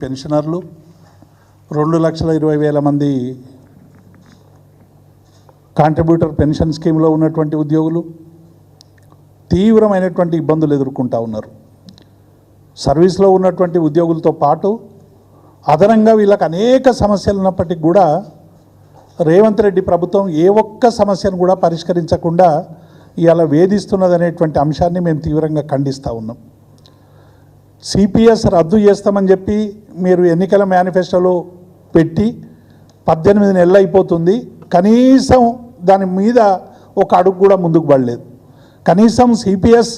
పెన్షనర్లు 2,20,000 మంది contributor pension స్కీమ్లో ఉన్నటువంటి ఉద్యోగులు తీవ్రమైనటువంటి ఇబ్బందులు ఎదుర్కొంటూ ఉన్నారు. సర్వీస్లో ఉన్నటువంటి ఉద్యోగులతో పాటు అదనంగా వీళ్ళకి అనేక సమస్యలు ఉన్నప్పటికీ కూడా రేవంత్ రెడ్డి ప్రభుత్వం ఏ ఒక్క సమస్యను కూడా పరిష్కరించకుండా ఇవాళ వేధిస్తున్నదనేటువంటి అంశాన్ని మేము తీవ్రంగా ఖండిస్తూ ఉన్నాం. సిపిఎస్ రద్దు చేస్తామని చెప్పి మీరు ఎన్నికల మేనిఫెస్టోలో పెట్టి 18 నెలలు అయిపోతుంది, కనీసం దాని మీద ఒక అడుగు కూడా ముందుకు పడలేదు. కనీసం సిపిఎస్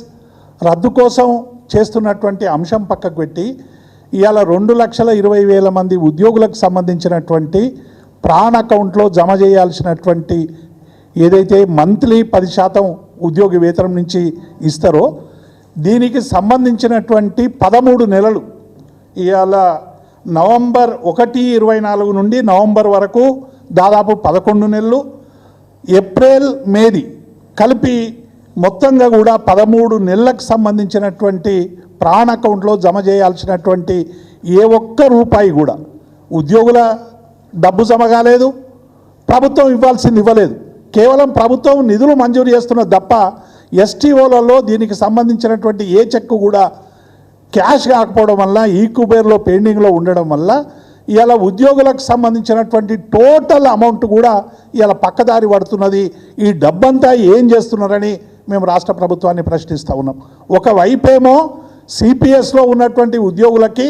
రద్దు కోసం చేస్తున్నటువంటి అంశం పక్కకు పెట్టి ఇవాళ 2,20,000 మంది ఉద్యోగులకు సంబంధించినటువంటి ప్రాణ అకౌంట్లో జమ చేయాల్సినటువంటి ఏదైతే మంత్లీ 10% ఉద్యోగి వేతనం నుంచి ఇస్తారో దీనికి సంబంధించినటువంటి 13 నెలలు ఇవాళ నవంబర్ 1, 2024 నుండి నవంబర్ వరకు దాదాపు 11 నెలలు, ఏప్రిల్ మేది కలిపి మొత్తంగా కూడా 13 నెలలకు సంబంధించినటువంటి ప్రాణ అకౌంట్లో జమ చేయాల్సినటువంటి ఏ ఒక్క రూపాయి కూడా ఉద్యోగుల డబ్బు జమ కాలేదు, ప్రభుత్వం ఇవ్వాల్సింది ఇవ్వలేదు. కేవలం ప్రభుత్వం నిధులు మంజూరు చేస్తున్న తప్ప ఎస్టీఓలలో దీనికి సంబంధించినటువంటి ఏ చెక్కు కూడా క్యాష్ కాకపోవడం వల్ల ఈక్యూబేర్లో పెండింగ్లో ఉండడం వల్ల ఇలా ఉద్యోగులకు సంబంధించినటువంటి టోటల్ అమౌంట్ కూడా ఇలా పక్కదారి పడుతున్నది. ఈ డబ్బంతా ఏం చేస్తున్నారని మేము రాష్ట్ర ప్రభుత్వాన్ని ప్రశ్నిస్తూ ఉన్నాం. ఒకవైపేమో సిపిఎస్లో ఉన్నటువంటి ఉద్యోగులకి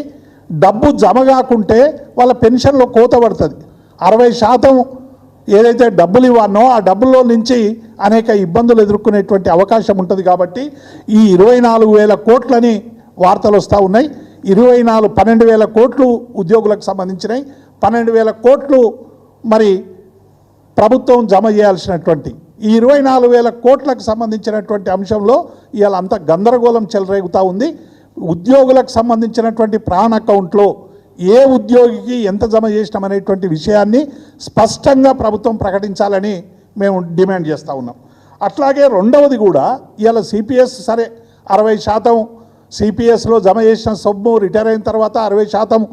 డబ్బు జమ కాకుంటే వాళ్ళ పెన్షన్లో కోత పడుతుంది. 60% ఏదైతే డబ్బులు ఇవ్వనో ఆ డబ్బుల్లో నుంచి అనేక ఇబ్బందులు ఎదుర్కొనేటువంటి అవకాశం ఉంటుంది. కాబట్టి ఈ 24,000 కోట్లని వార్తలు వస్తూ ఉన్నాయి. 12,000 కోట్లు ఉద్యోగులకు సంబంధించినవి, 12,000 కోట్లు మరి ప్రభుత్వం జమ చేయాల్సినటువంటి ఈ 24,000 కోట్లకు సంబంధించినటువంటి అంశంలో ఇవాళ అంత గందరగోళం చెలరేగుతూ ఉంది. ఉద్యోగులకు సంబంధించినటువంటి ప్రాణ అకౌంట్లో ఏ ఉద్యోగికి ఎంత జమ చేసినామనేటువంటి విషయాన్ని స్పష్టంగా ప్రభుత్వం ప్రకటించాలని మేము డిమాండ్ చేస్తూ ఉన్నాం. అట్లాగే రెండవది కూడా ఇవాళ సిపిఎస్ సరే 60% సిపిఎస్లో జమ చేసిన సొమ్ము రిటైర్ అయిన తర్వాత 60%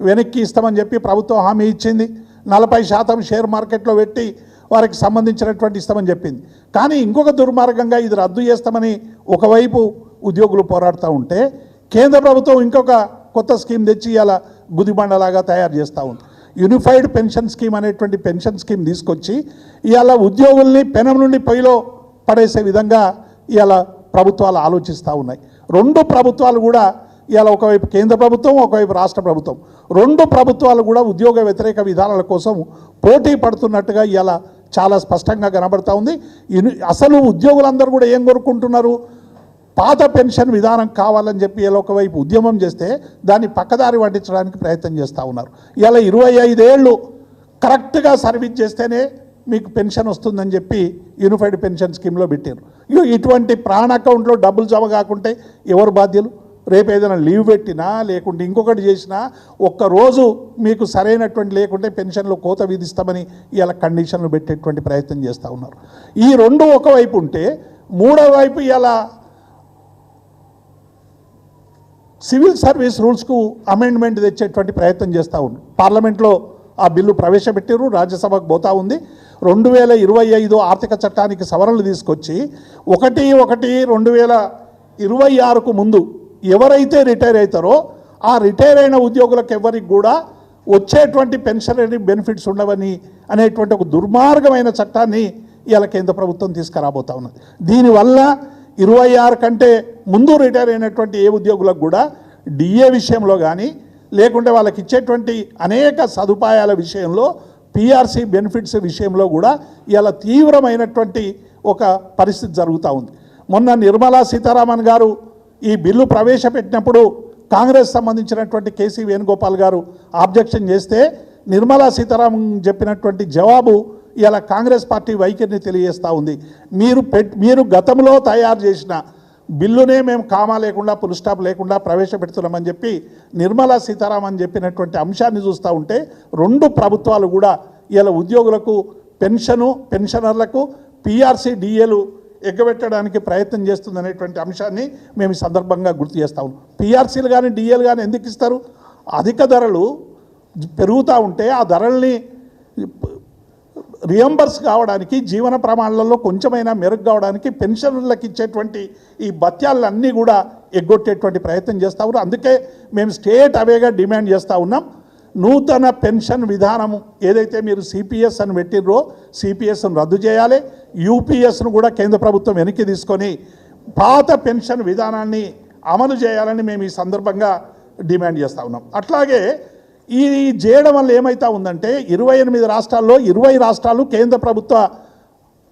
వెనక్కి ఇస్తామని చెప్పి ప్రభుత్వం హామీ ఇచ్చింది. 40% షేర్ మార్కెట్లో పెట్టి వారికి సంబంధించినటువంటి ఇస్తామని చెప్పింది. కానీ ఇంకొక దుర్మార్గంగా ఇది రద్దు చేస్తామని ఒకవైపు ఉద్యోగులు పోరాడుతూ ఉంటే కేంద్ర ప్రభుత్వం ఇంకొక కొత్త స్కీమ్ తెచ్చి ఇలా గుదిబండలాగా తయారు చేస్తూ ఉంది. యూనిఫైడ్ పెన్షన్ స్కీమ్ అనేటువంటి పెన్షన్ స్కీమ్ తీసుకొచ్చి ఇవాళ ఉద్యోగుల్ని పెనం నుండి పొయ్యిలో పడేసే విధంగా ఇవాళ ప్రభుత్వాలు ఆలోచిస్తూ ఉన్నాయి. రెండు ప్రభుత్వాలు కూడా ఇవాళ ఒకవైపు కేంద్ర ప్రభుత్వం, ఒకవైపు రాష్ట్ర ప్రభుత్వం, రెండు ప్రభుత్వాలు కూడా ఉద్యోగ వ్యతిరేక విధానాల కోసం పోటీ పడుతున్నట్టుగా ఇవాళ చాలా స్పష్టంగా కనబడుతూ ఉంది. అసలు ఉద్యోగులందరూ కూడా ఏం కోరుకుంటున్నారు? పాత పెన్షన్ విధానం కావాలని చెప్పి ఇలా ఒకవైపు ఉద్యమం చేస్తే దాన్ని పక్కదారి పట్టించడానికి ప్రయత్నం చేస్తూ ఉన్నారు. ఇలా 25 ఏళ్ళు కరెక్ట్గా సర్వీస్ చేస్తేనే మీకు పెన్షన్ వస్తుందని చెప్పి యూనిఫైడ్ పెన్షన్ స్కీమ్లో పెట్టారు. ఇటువంటి ప్రాణ అకౌంట్లో డబ్బులు జమ కాకుంటే ఎవరు బాధ్యులు? రేపు ఏదైనా లీవ్ పెట్టినా లేకుంటే ఇంకొకటి చేసినా ఒక్కరోజు మీకు సరైనటువంటి లేకుంటే పెన్షన్లో కోత విధిస్తామని ఇలా కండిషన్లు పెట్టేటువంటి ప్రయత్నం చేస్తూ ఉన్నారు. ఈ రెండు ఒకవైపు ఉంటే మూడో వైపు ఇలా సివిల్ సర్వీస్ రూల్స్కు అమెండ్మెంట్ తెచ్చేటువంటి ప్రయత్నం చేస్తూ ఉన్నారు. పార్లమెంట్లో ఆ బిల్లు ప్రవేశపెట్టారు, రాజ్యసభకు పోతా ఉంది. 2025 ఆర్థిక చట్టానికి సవరణలు తీసుకొచ్చి 1/1/2026కు ముందు ఎవరైతే రిటైర్ అవుతారో ఆ రిటైర్ అయిన ఉద్యోగులకు ఎవరికి కూడా వచ్చేటువంటి పెన్షనరీ బెనిఫిట్స్ ఉండవని అనేటువంటి ఒక దుర్మార్గమైన చట్టాన్ని ఇవాళ కేంద్ర ప్రభుత్వం తీసుకురాబోతా ఉన్నది. దీనివల్ల 26 కంటే ముందు రిటైర్ అయినటువంటి ఏ ఉద్యోగులకు కూడా డిఏ విషయంలో కానీ లేకుంటే వాళ్ళకి ఇచ్చేటువంటి అనేక సదుపాయాల విషయంలో పిఆర్సీ బెనిఫిట్స్ విషయంలో కూడా ఇలా తీవ్రమైనటువంటి ఒక పరిస్థితి జరుగుతూ ఉంది. మొన్న నిర్మలా సీతారామన్ గారు ఈ బిల్లు ప్రవేశపెట్టినప్పుడు కాంగ్రెస్ సంబంధించినటువంటి కేసీ వేణుగోపాల్ గారు ఆబ్జెక్షన్ చేస్తే నిర్మలా సీతారామన్ చెప్పినటువంటి జవాబు ఇలా కాంగ్రెస్ పార్టీ వైఖరిని తెలియజేస్తూ ఉంది. మీరు గతంలో తయారు చేసిన బిల్లునే మేము కామా లేకుండా ఫుల్ స్టాప్ లేకుండా ప్రవేశపెడుతున్నామని చెప్పి నిర్మలా సీతారామన్ చెప్పినటువంటి అంశాన్ని చూస్తూ ఉంటే రెండు ప్రభుత్వాలు కూడా ఇలా ఉద్యోగులకు పెన్షనర్లకు పిఆర్సీ డిఏలు ఎగ్గబెట్టడానికి ప్రయత్నం చేస్తుందనేటువంటి అంశాన్ని మేము ఈ సందర్భంగా గుర్తు చేస్తాము. పిఆర్సీలు కానీ డిఏలు కానీ ఎందుకు ఇస్తారు? అధిక ధరలు పెరుగుతూ ఉంటే ఆ ధరల్ని రియంబర్స్ కావడానికి, జీవన ప్రమాణాలలో కొంచెమైనా మెరుగు కావడానికి పెన్షన్లకు ఇచ్చేటువంటి ఈ భత్యాలన్నీ కూడా ఎగ్గొట్టేటువంటి ప్రయత్నం చేస్తూ ఉన్నారు. అందుకే మేము స్టేట్ అవేగా డిమాండ్ చేస్తూ ఉన్నాం. నూతన పెన్షన్ విధానము ఏదైతే మీరు సిపిఎస్ అని పెట్టిర్రో సిపిఎస్ను రద్దు చేయాలి. యూపీఎస్ను కూడా కేంద్ర ప్రభుత్వం వెనక్కి తీసుకొని పాత పెన్షన్ విధానాన్ని అమలు చేయాలని మేము ఈ సందర్భంగా డిమాండ్ చేస్తూ ఉన్నాం. అట్లాగే ఈ చేయడం వల్ల ఏమవుతా ఉందంటే 28 రాష్ట్రాల్లో 20 రాష్ట్రాలు కేంద్ర ప్రభుత్వ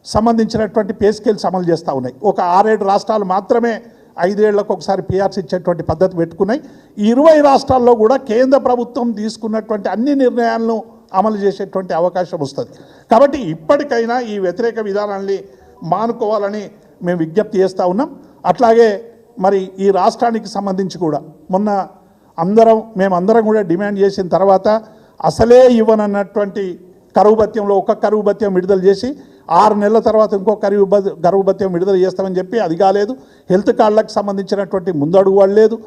సంబంధించినటువంటి పే స్కేల్స్ అమలు చేస్తూ ఉన్నాయి. ఒక 6-7 రాష్ట్రాలు మాత్రమే 5 ఏళ్లకు ఒకసారి పిఆర్సీ ఇచ్చేటువంటి పద్ధతి పెట్టుకున్నాయి. ఈ 20 రాష్ట్రాల్లో కూడా కేంద్ర ప్రభుత్వం తీసుకున్నటువంటి అన్ని నిర్ణయాలను అమలు చేసేటువంటి అవకాశం వస్తుంది. కాబట్టి ఇప్పటికైనా ఈ వ్యతిరేక విధానాన్ని మానుకోవాలని మేము విజ్ఞప్తి చేస్తూ ఉన్నాం. అట్లాగే మరి ఈ రాష్ట్రానికి సంబంధించి కూడా మొన్న మేమందరం కూడా డిమాండ్ చేసిన తర్వాత అసలే ఇవ్వనన్నటువంటి కరువు భత్యంలో ఒక కరువు భత్యం విడుదల చేసి 6 నెలల తర్వాత ఇంకో కరువు భత్యం విడుదల చేస్తామని చెప్పి అది కాలేదు. హెల్త్ కార్డులకు సంబంధించినటువంటి ముందడుగు వాళ్ళు లేదు.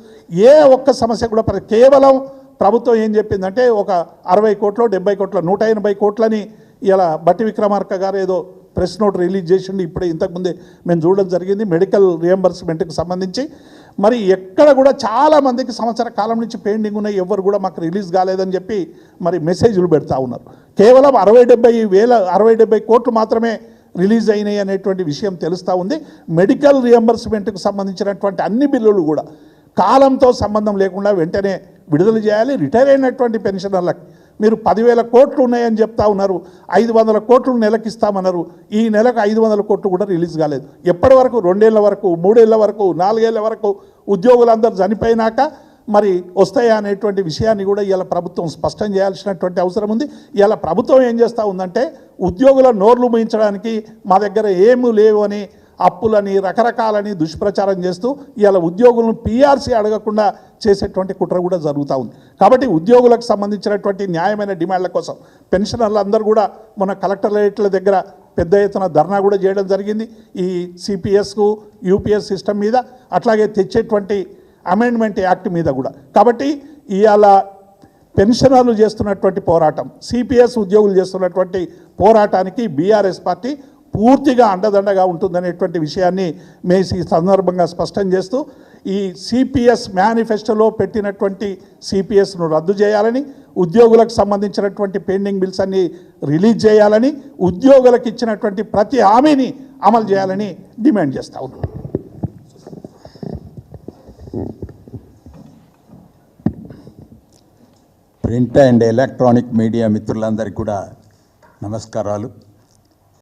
ఏ ఒక్క సమస్య కూడా కేవలం ప్రభుత్వం ఏం చెప్పిందంటే ఒక 60 కోట్లు 70 కోట్ల 180 కోట్లని ఇలా బట్టి విక్రమార్క గారు ఏదో ప్రెస్ నోట్ రిలీజ్ చేసిండు. ఇప్పుడే ఇంతకుముందే మేము చూడడం జరిగింది మెడికల్ రియంబర్స్మెంట్కి సంబంధించి. మరి ఎక్కడ కూడా చాలామందికి సంవత్సర కాలం నుంచి పెండింగ్ ఉన్నాయి, ఎవరు కూడా మాకు రిలీజ్ కాలేదని చెప్పి మరి మెసేజ్లు పెడతా ఉన్నారు. కేవలం 60-70 కోట్లు మాత్రమే రిలీజ్ అయినాయి అనేటువంటి విషయం తెలుస్తూ ఉంది. మెడికల్ రియంబర్స్మెంట్కి సంబంధించినటువంటి అన్ని బిల్లులు కూడా కాలంతో సంబంధం లేకుండా వెంటనే విడుదల చేయాలి. రిటైర్ అయినటువంటి పెన్షనర్లకు మీరు 10,000 కోట్లు ఉన్నాయని చెప్తా ఉన్నారు, 500 కోట్లు నెలకు ఇస్తామన్నారు. ఈ నెలకు 500 కోట్లు కూడా రిలీజ్ కాలేదు. ఎప్పటి వరకు? 2 ఏళ్ల వరకు, 3 ఏళ్ల వరకు, 4 ఏళ్ల వరకు ఉద్యోగులందరూ చనిపోయినాక మరి వస్తాయా అనేటువంటి విషయాన్ని కూడా ఇవాళ ప్రభుత్వం స్పష్టం చేయాల్సినటువంటి అవసరం ఉంది. ఇవాళ ప్రభుత్వం ఏం చేస్తూ ఉందంటే ఉద్యోగుల నోర్లు మూయించడానికి మా దగ్గర ఏమీ లేవు అని అప్పులని రకరకాలని దుష్ప్రచారం చేస్తూ ఇవాళ ఉద్యోగులను పిఆర్సీ అడగకుండా చేసేటువంటి కుట్ర కూడా జరుగుతూ ఉంది. కాబట్టి ఉద్యోగులకు సంబంధించినటువంటి న్యాయమైన డిమాండ్ల కోసం పెన్షనర్లు అందరూ కూడా మన కలెక్టరేట్ల దగ్గర పెద్ద ఎత్తున ధర్నా కూడా చేయడం జరిగింది. ఈ సిపిఎస్కు యూపీఎస్ సిస్టమ్ మీద, అట్లాగే తెచ్చేటువంటి అమెండ్మెంట్ యాక్ట్ మీద కూడా. కాబట్టి ఇవాళ పెన్షనర్లు చేస్తున్నటువంటి పోరాటం, సిపిఎస్ ఉద్యోగులు చేస్తున్నటువంటి పోరాటానికి బీఆర్ఎస్ పార్టీ పూర్తిగా అండదండగా ఉంటుందనేటువంటి విషయాన్ని మేము ఈ సందర్భంగా స్పష్టం చేస్తూ ఈ సిపిఎస్ మేనిఫెస్టోలో పెట్టినటువంటి సిపిఎస్ను రద్దు చేయాలని, ఉద్యోగులకు సంబంధించినటువంటి పెండింగ్ బిల్స్ అన్ని రిలీజ్ చేయాలని, ఉద్యోగులకు ఇచ్చినటువంటి ప్రతి హామీని అమలు చేయాలని డిమాండ్ చేస్తూ ఉన్నాం. ప్రింట్ అండ్ ఎలక్ట్రానిక్ మీడియా మిత్రులందరికీ కూడా నమస్కారాలు.